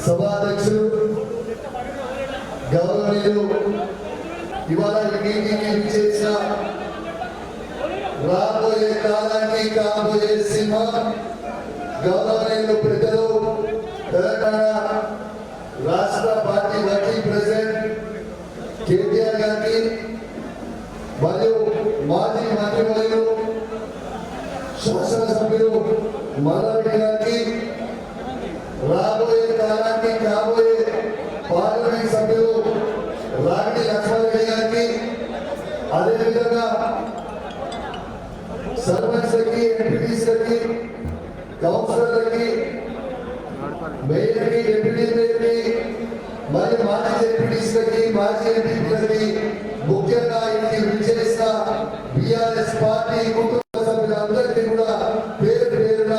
సభాధ్యక్షులు గౌరవనీయులు ఇవాళ చేసిన రాబోయే కాలానికి కాబోయే సింహం గౌరవనీయులు పెద్దలు తెలంగాణ రాష్ట్ర పార్టీ వర్కింగ్ ప్రెసిడెంట్ కేటీఆర్ గారికి మరియు మాజీ మంత్రివర్యులు శాసనసభ్యులు మల్లారెడ్డి గారికి రాబోయే కాలానికి కాబోయే పార్లమెంట్ సభ్యులు రాగిడి లక్ష్మారెడ్డి గారికి అదేవిధంగా సర్పంచ్లకి ఎంపీటీసీలకి కౌన్సిలర్లకి మేయర్కి డిప్యూటీ మేయర్కి మరియు మాజీ ఎంపీటీసీలకి మాజీ ఎంపీలకి ముఖ్యంగా ఇంటికి విచ్చేసిన బీఆర్ఎస్ పార్టీ కుటుంబ సభ్యులందరికీ కూడా పేరు పేరున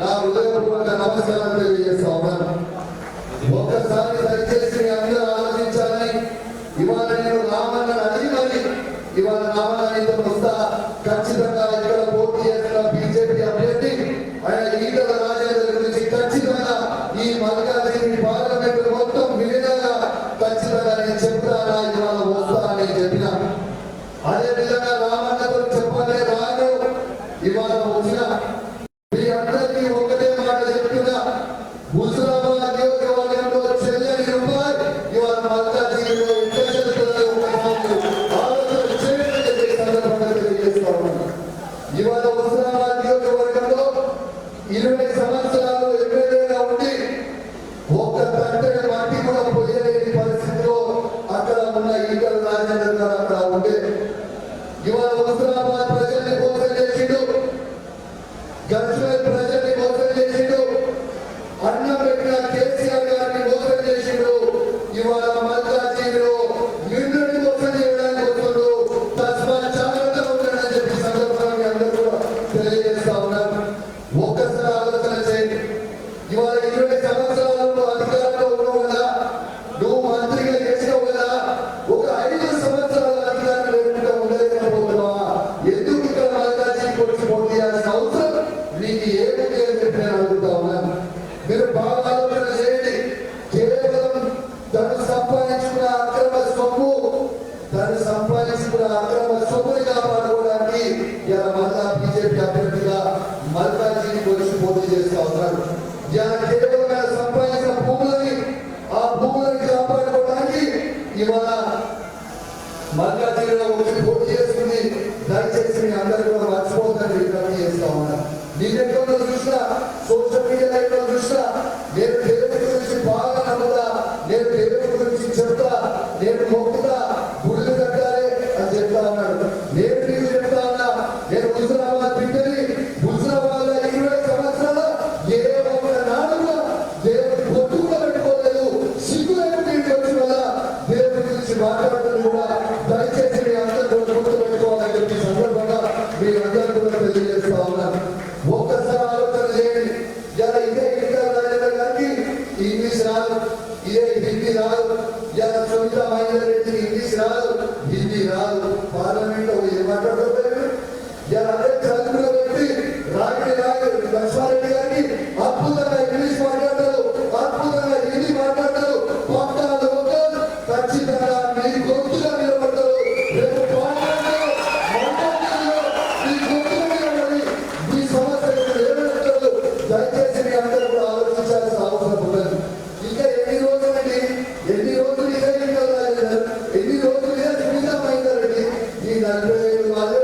నా హృదయపూర్వక నమస్కారాలు తెలియజేస్తా ఉన్నాను. ఒక్కసారి దయచేసి అందరూ ఆలోచించాలని ఇవాళ నేను రామన్నని అడిగి మరి ఇవాళ రామన్నతో వస్తా ఖచ్చితంగా ఇక్కడ పోటీ చేస్తున్న బీజేపీ అభ్యర్థి ఆయన ఈటల రాజేందర్ గురించి ఖచ్చితంగా ఈ మల్కాజిగిరి పార్లమెంట్ మొత్తం విలీనంగా ఖచ్చితంగా నేను చెప్తానా ఇవాళ వస్తా అని చెప్పిన అదే విధంగా రామన్నతో చెప్పలే రాను ఇవాళ వచ్చిన మీ అందరికీ ఒకటే మాట చెప్తున్నా హుజురాబాద్ నియోజకవర్గంలో చెల్లని రూపాయి ఇవాళ మల్కాజిగిరిలో ఇవాళ హుజురాబాద్ నియోజకవర్గంలో 20 సంవత్సరాలు ఎమ్మెల్యేగా ఉండి ఒక్క తండ్రి మట్టి కూడా పోయలేని పరిస్థితిలో అక్కడ ఉన్న ఈటల రాజేందర్ గారు అక్కడ ఉండే ఇవాళ హుజురాబాద్ ప్రజల్ని మోసం చేసిండు, గజ్వేల్ ప్రజల్ని మోసం చేసిండు, అన్నం పెట్టిన కేసీఆర్ గారిని మోసం చేసిండు. ఇవాళ మల్కాజిగిరిలో నిండుని మోసం చేయడానికి వస్తుండ్రు. తస్మా జాగ్రత్తగా ఉంటాడని చెప్పి సందర్భంగా అందరూ కూడా తెలియజేస్తా ఉన్నాను. ఒక్కసారి ఆలోచన చేయండి. ఇవాళ 20 సంవత్సరాలలో అధికారంలో ఉన్నావు కదా, నువ్వు మంత్రిగా చేసినావు కదా, ఒక 5 సంవత్సరాల అధికారం లేకుండా ఉండలేకపోతున్నావా? ఎందుకు ఇక్కడ మల్కాజిగిరికి వచ్చి పోటీ చేయాల్సిన అవసరం నీకు ఏమిటి అని చెప్పి నేను అడుగుతా ఉన్నాను. మీరు బాగా ఆలోచన చేయండి. కేవలం తను సంపాదించుకున్న అక్రమ సొమ్ముని కాపాడుకోవడానికి ఇలా మళ్ళా బీజేపీ అభ్యర్థిగా మల్కాజిగిరికి వచ్చి పోటీ చేస్తా ఉన్నారు. ఇలా కేవలం సంపాదించిన భూములని ఆ భూములని కాపాడుకోవడానికి ఇవాళ మల్కాజిగిరిలో వచ్చి పోటీ చేస్తుంది. దయచేసి మీ అందరూ కూడా మర్చిపోతుందని విజ్ఞప్తి చేస్తా ఉన్నారు. నేను చూసినా సోషల్ మీడియాలో చూసినా నేను దేవుడి గురించి బాగా నమ్ముతా, నేను దేవుడి గురించి చెప్తా, నేను మొక్కుతా, గుళ్ళు కట్టాలి అని చెప్తా ఉన్నాడు. నేను నీకు చెప్తా ఉన్నా, నేను హుజురాబాద్ బిడ్డని. హుజురాబాద్ 20 సంవత్సరాలు ఏ ఒక్క నాడు దేవుడి పొట్టు కూడా పెట్టుకోలేదు. సిగ్గు లేకుండా వచ్చి వల్ల దేవుడి గురించి మాట్లాడటం కూడా దయచేసి మీ అందరూ గుర్తు పెట్టుకోవాలని చెప్పి సందర్భంగా మీ అందరూ కూడా తెలియజేస్తా ఉన్నాను. ఒక్కసారి ఆలోచన చేయండి. ఇలా ఇదే రాజేందర్ గారికి ఇంగ్లీష్ రాదు, ఇదే హిందీ రాదు, ఇలా సునీతా మహేందర్ రెడ్డికి ఇంగ్లీష్ రాదు, హిందీ రాదు. పార్లమెంట్ లో ఏం మాట్లాడలేదు. ఇలా అదే చదువులో పెట్టి రాగిడి లక్ష్మారెడ్డి గారికి అద్భుతంగా ఇంగ్లీష్ మాట్లాడతారు, అద్భుతంగా హిందీ మాట్లాడతారు. పట్టాలు ఖచ్చితంగా మీ గొంతుగా నిలబడతారు. రేపు దయచేసి మీ అందరూ కూడా ఆలోచించాల్సిన అవసరం ఉన్నది. ఇంకా ఎన్ని రోజులండి, ఎన్ని రోజులు ఇదే ఎన్ని రోజులు ఇదే సునీతా మహేందర్ రెడ్డి ఈ 45 వాళ్ళు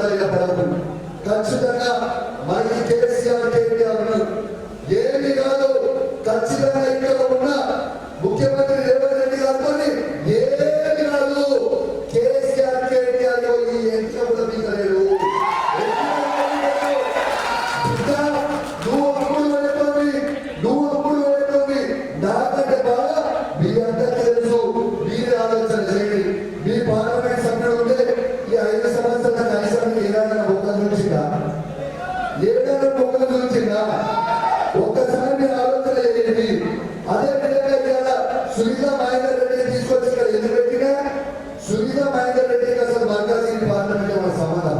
ఆధారపడదు. ఖచ్చితంగా మనకి కేసీఆర్ కేటీఆర్ ఉన్నారు. ఏమి కాదు, ఖచ్చితంగా ఇక్కడ ఉన్న ముఖ్యమంత్రి రేవంత్ రెడ్డి గారితో ఏమి కాదు. కేసీఆర్ కేటీఆర్ ఈ ఎంట్లో కూడా మీకలేరు. నువ్వు అప్పుడు పెడుతుంది నాకంటే బాగా మీ అందరికీ తెలుసు. మీరే ఆలోచన చేయండి. మీ పార్లమెంట్ సభ్యుడు ఉంటే ఈ 5 సంవత్సరాల కనీసం ఏదైనా మొక్కలు చూసిందా? ఏదైనా మొక్కలు చూసిందా? ఒక్కసారి మీరు ఆలోచన చేయండి. అదే విధంగా ఇవాళ సునీతా మహేందర్ రెడ్డిని తీసుకొచ్చి ఇక్కడ ఎందుకు పెట్టినా? సునీతా మహేందర్ రెడ్డికి అసలు మల్కాజ్గిరి పార్లమెంట్ ఏమైనా సంబంధం?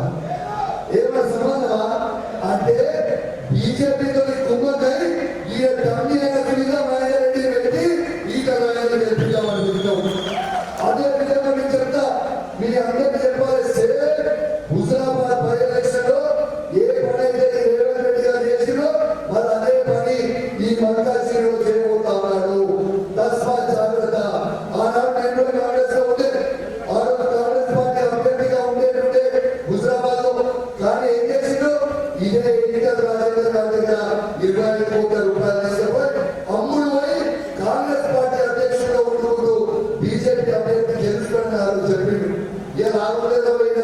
ఏమైనా సంబంధమా అంటే బీజేపీతో కుంభకై ఈ డమ్మి అయిన సునీతా మహేందర్ రెడ్డిని పెట్టి ఈ కళాయాన్ని గెలిపించామనుకుంటున్నాం. అదే విధంగా మీకు చెప్తా, మీ అందరికీ చెప్పాలి. హుజరాబాద్ బై ఎలక్షన్ లో ఏ పని అయితే రేవంత్ రెడ్డి గారు చేసిరో మరి అదే పని ఈ మల్కాజ్గిరిలో చేయబోతా ఉన్నాడు. తస్మాత్ జాగ్రత్త. ఆనాడు నేను కాంగ్రెస్ లో ఉంటే కాంగ్రెస్ పార్టీ అభ్యర్థిగా ఉండేటుంటే హుజరాబాద్ లో, కానీ ఏం చేసిండు? ఇదే ఎన్నికల రాజేంద్ర గారి దగ్గర 25 కోట్ల రూపాయలు తీసుకుపోయి అమ్ముడు పోయి కాంగ్రెస్ పార్టీ అధ్యక్షుడిగా ఉంటూ బీజేపీ అభ్యర్థి గెలుచుకున్నారు చెప్పిండు. ఇలా 4 పోయిన